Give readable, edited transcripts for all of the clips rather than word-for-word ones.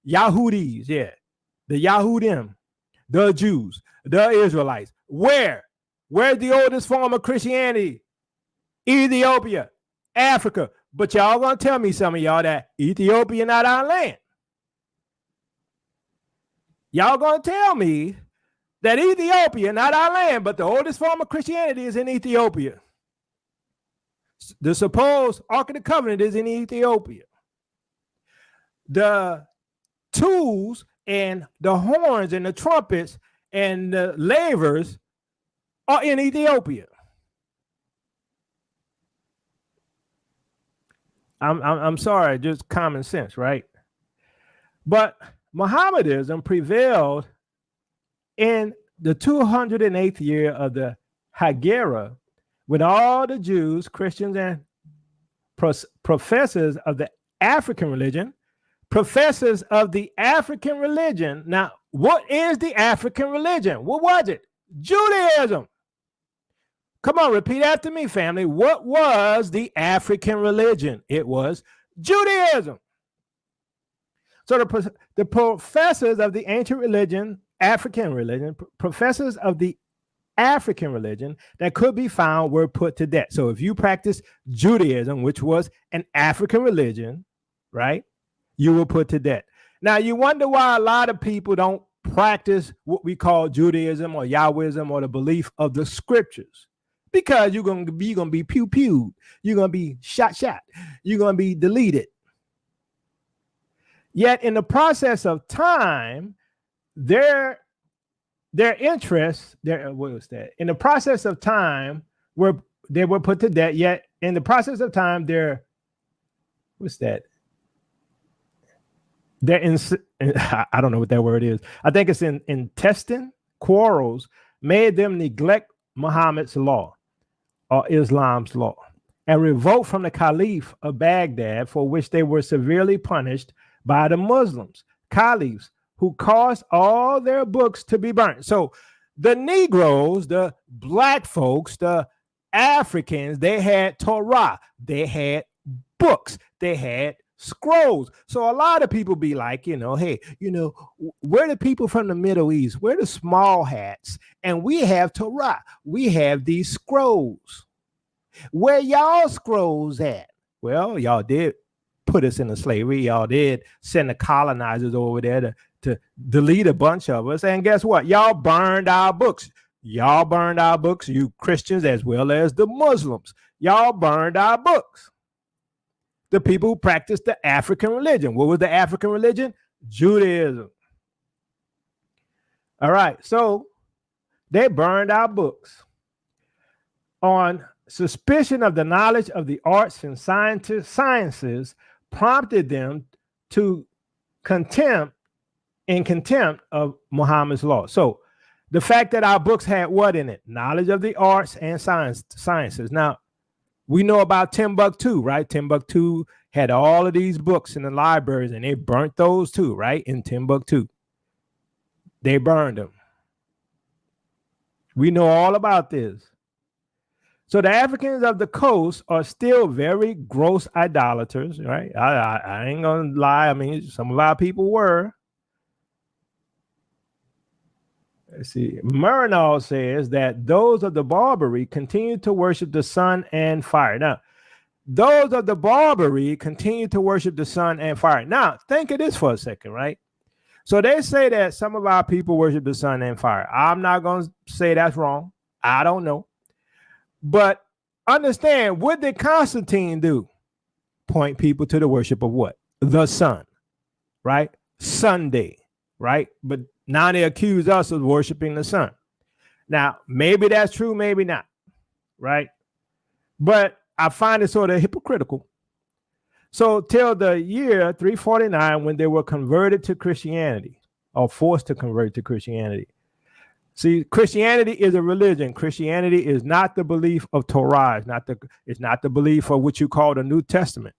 Yahudis, yeah, the Yahudim, the Jews, the Israelites. Where's the oldest form of Christianity? Ethiopia, Africa. But y'all gonna tell me, some of y'all, that Ethiopia not our land. Y'all gonna tell me that Ethiopia not our land, but the oldest form of Christianity is in Ethiopia. The supposed Ark of the Covenant is in Ethiopia. The tools and the horns and the trumpets and the lavers are in Ethiopia. I'm sorry, just common sense, right? But Mohammedanism prevailed in the 208th year of the Hagera, when all the Jews, Christians, and professors of the African religion. Now, what is the African religion? What was it? Judaism. Come on, repeat after me, family. What was the African religion? It was Judaism. So the professors of the ancient religion, African religion, professors of the African religion that could be found were put to death. So if you practice Judaism, which was an African religion, right, you were put to death. Now, you wonder why a lot of people don't practice what we call Judaism or Yahwism or the belief of the scriptures. Because you're gonna be pew-pewed. You're going to be shot. You're going to be deleted. Yet in the process of time, their interests, what was that? In the process of time, they were put to death. Yet in the process of time, I don't know what that word is. I think it's intestine quarrels made them neglect Muhammad's law or Islam's law and revolt from the Caliph of Baghdad, for which they were severely punished by the Muslims, caliphs, who caused all their books to be burnt. So the Negroes, the black folks, the Africans, they had Torah, they had books, they had scrolls. So a lot of people be like, hey, we're the people from the Middle East, we're the small hats, and we have Torah, we have these scrolls. Where y'all scrolls at? Well, y'all did put us into slavery. Y'all did send the colonizers over there to delete a bunch of us. And guess what? Y'all burned our books. Y'all burned our books, you Christians as well as the Muslims. Y'all burned our books. The people who practiced the African religion. What was the African religion? Judaism. All right, so they burned our books on suspicion of the knowledge of the arts and sciences, prompted them to contempt of Muhammad's law. So the fact that our books had what in it? Knowledge of the arts and sciences. Now, we know about Timbuktu, right? Timbuktu had all of these books in the libraries, and they burnt those too, right? In Timbuktu. They burned them. We know all about this. So the Africans of the coast are still very gross idolaters, right? I ain't gonna lie. I mean, some of our people were. Let's see. Murnau says that those of the Barbary continue to worship the sun and fire. Now, those of the Barbary continue to worship the sun and fire. Now, think of this for a second, right? So they say that some of our people worship the sun and fire. I'm not going to say that's wrong. I don't know. But understand, what did Constantine do? Point people to the worship of what? The sun, right? Sunday, right? But now they accuse us of worshiping the sun. Now, maybe that's true, maybe not, right? But I find it sort of hypocritical. So till the year 349, when they were converted to Christianity, or forced to convert to Christianity. See, Christianity is a religion. Christianity is not the belief of Torah. It's not the belief of what you call the New Testament.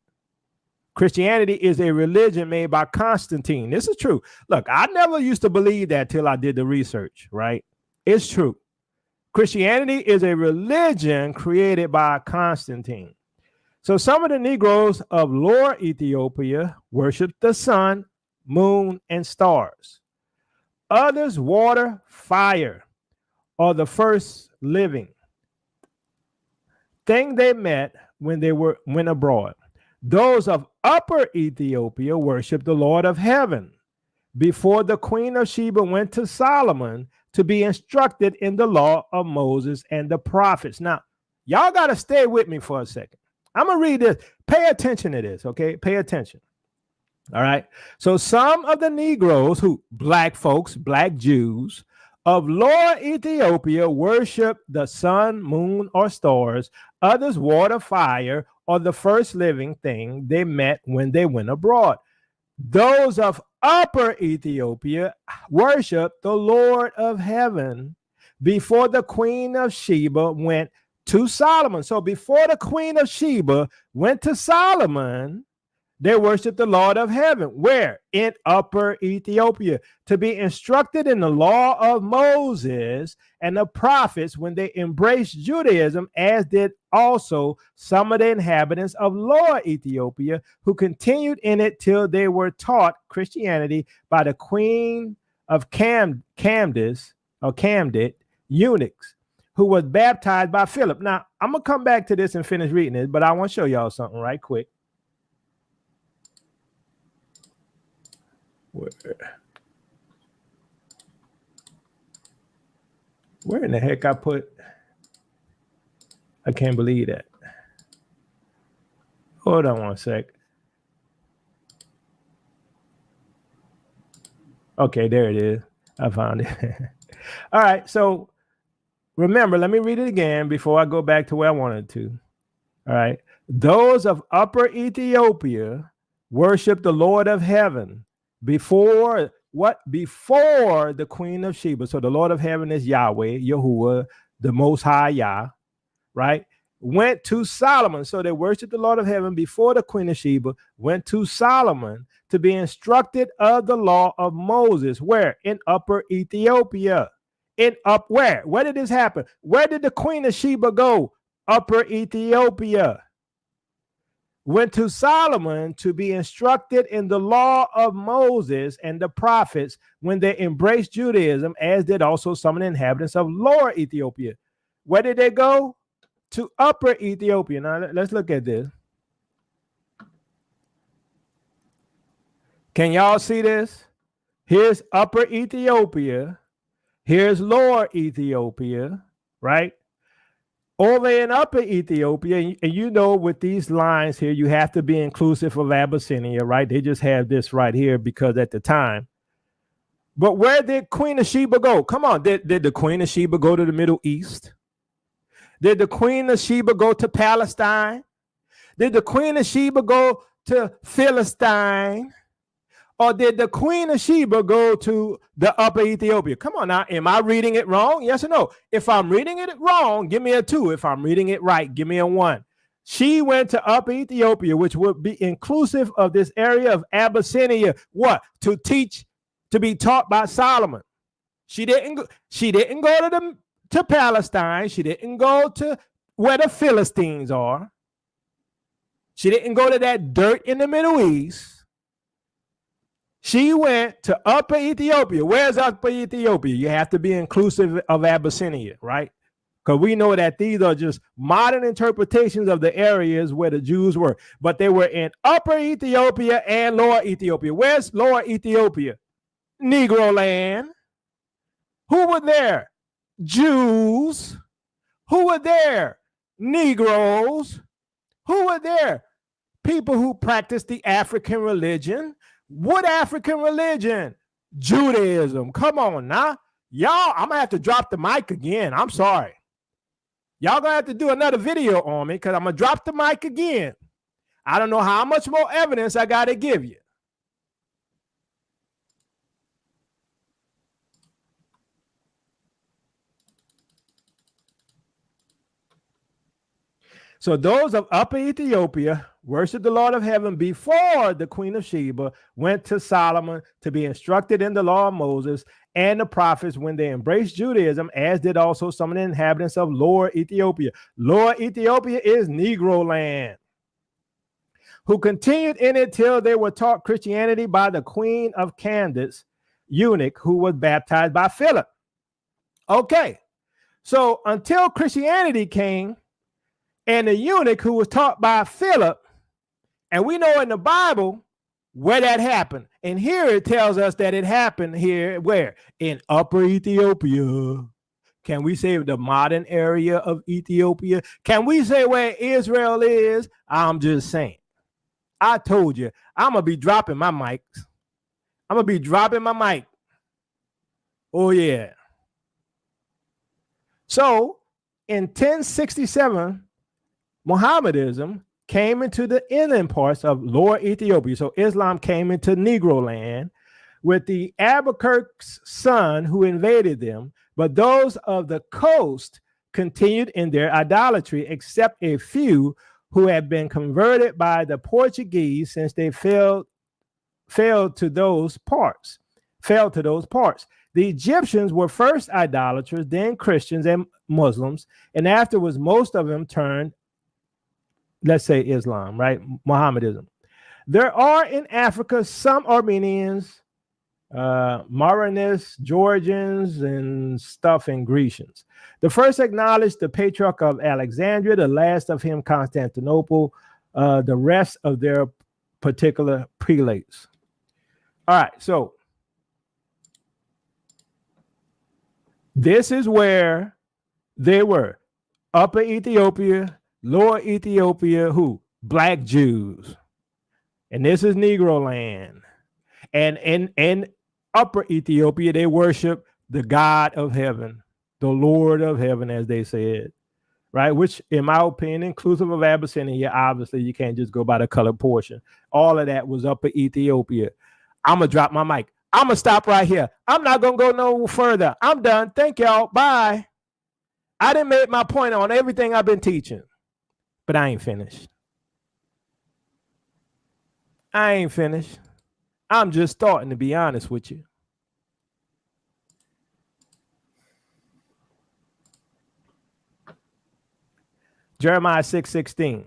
Christianity is a religion made by Constantine. This is true. Look, I never used to believe that till I did the research, right? It's true. Christianity is a religion created by Constantine. So some of the Negroes of Lower Ethiopia worship the sun moon, and stars. Others water, fire, or the first living thing they met when they went abroad. Those of Upper Ethiopia worship the Lord of heaven before the Queen of Sheba went to Solomon to be instructed in the law of Moses and the prophets. Now, y'all got to stay with me for a second. I'm going to read this. Pay attention to this, okay? Pay attention. All right. So some of the Negroes black folks, black Jews of Lower Ethiopia worship the sun, moon, or stars. Others water, fire, or the first living thing they met when they went abroad. Those of Upper Ethiopia worship the Lord of heaven before the Queen of Sheba went to Solomon. So before the Queen of Sheba went to Solomon, they worship the Lord of heaven. Where? In Upper Ethiopia, to be instructed in the law of Moses and the prophets when they embraced Judaism, as did also some of the inhabitants of Lower Ethiopia, who continued in it till they were taught Christianity by the queen of Camdis eunuchs, who was baptized by Philip. Now, I'm going to come back to this and finish reading it, but I want to show y'all something right quick. Where in the heck I put? I can't believe that. Hold on one sec. Okay, there it is. I found it. All right. So remember, let me read it again before I go back to where I wanted to. All right. Those of Upper Ethiopia worship the Lord of heaven before what? Before the Queen of Sheba. So the Lord of heaven is Yahweh, Yahuwah, the Most High Yah, right? Went to Solomon. So they worshiped the Lord of heaven before the Queen of Sheba went to Solomon to be instructed of the law of Moses. Where? In Upper Ethiopia. Where? Where did this happen? Where did the Queen of Sheba go? Upper Ethiopia. Went to Solomon to be instructed in the law of Moses and the prophets when they embraced Judaism, as did also some of the inhabitants of Lower Ethiopia. Where did they go? To Upper Ethiopia. Now, let's look at this. Can y'all see this? Here's Upper Ethiopia. Here's Lower Ethiopia, right? Over in Upper Ethiopia, and you know, with these lines here, you have to be inclusive of Abyssinia, right? They just have this right here because at the time. But where did Queen of Sheba go? Come on, did the Queen of Sheba go to the Middle East? Did the Queen of Sheba go to Palestine? Did the Queen of Sheba go to Philistine? Or did the Queen of Sheba go to the Upper Ethiopia? Come on now, am I reading it wrong? Yes or no? If I'm reading it wrong, give me a 2. If I'm reading it right, give me a 1. She went to Upper Ethiopia, which would be inclusive of this area of Abyssinia. What? To teach, to be taught by Solomon. She didn't go to Palestine. She didn't go to where the Philistines are. She didn't go to that dirt in the Middle East. She went to Upper Ethiopia. Where's Upper Ethiopia? You have to be inclusive of Abyssinia, right? Because we know that these are just modern interpretations of the areas where the Jews were. But they were in Upper Ethiopia and Lower Ethiopia. Where's Lower Ethiopia? Negro land. Who were there? Jews. Who were there? Negroes. Who were there? People who practiced the African religion. What African religion? Judaism. Come on now. Y'all, I'm going to have to drop the mic again. I'm sorry. Y'all going to have to do another video on me because I'm going to drop the mic again. I don't know how much more evidence I got to give you. So those of Upper Ethiopia worshiped the Lord of heaven before the Queen of Sheba went to Solomon to be instructed in the law of Moses and the prophets when they embraced Judaism, as did also some of the inhabitants of Lower Ethiopia. Lower Ethiopia is Negro land. who continued in it till they were taught Christianity by the queen of Candace, eunuch, who was baptized by Philip. Okay, so until Christianity came, and the eunuch who was taught by Philip, and we know in the Bible where that happened. And here it tells us that it happened here, where? In Upper Ethiopia. Can we say the modern area of Ethiopia? Can we say where Israel is? I'm just saying. I told you, I'm going to be dropping my mics. I'm going to be dropping my mic. Oh, yeah. So in 1067, Mohammedanism came into the inland parts of Lower Ethiopia. So Islam came into Negro land with the Albuquerque's son who invaded them. But those of the coast continued in their idolatry, except a few who had been converted by the Portuguese, since they failed to those parts. The Egyptians were first idolaters, then Christians and Muslims, and afterwards most of them turned, let's say, Islam, right? Mohammedanism. There are in Africa some Armenians, Maronists, Georgians, and stuff, and Grecians. The first acknowledged the patriarch of Alexandria, the last of him Constantinople, the rest of their particular prelates. All right, so this is where they were. Upper Ethiopia, Lower Ethiopia, who? Black Jews. And this is Negro land. And in Upper Ethiopia, they worship the God of heaven, the Lord of heaven, as they said, right? Which, in my opinion, inclusive of Abyssinia, obviously you can't just go by the color portion. All of that was Upper Ethiopia. I'm going to drop my mic. I'm going to stop right here. I'm not going to go no further. I'm done. Thank y'all. Bye. I done made my point on everything I've been teaching, but I ain't finished. I'm just starting, to be honest with you. Jeremiah 6:16.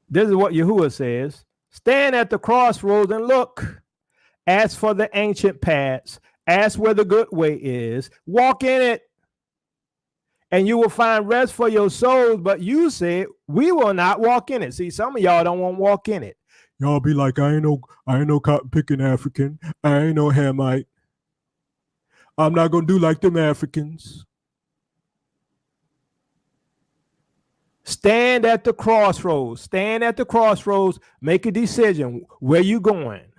This is what Yahuwah says. Stand at the crossroads and look. Ask for the ancient paths. Ask where the good way is. Walk in it, and you will find rest for your souls. But you said, we will not walk in it. See, some of y'all don't want to walk in it. Y'all be like, I ain't no cotton picking African. I ain't no Hamite. I'm not going to do like them Africans. Stand at the crossroads. Stand at the crossroads. Make a decision. Where you going?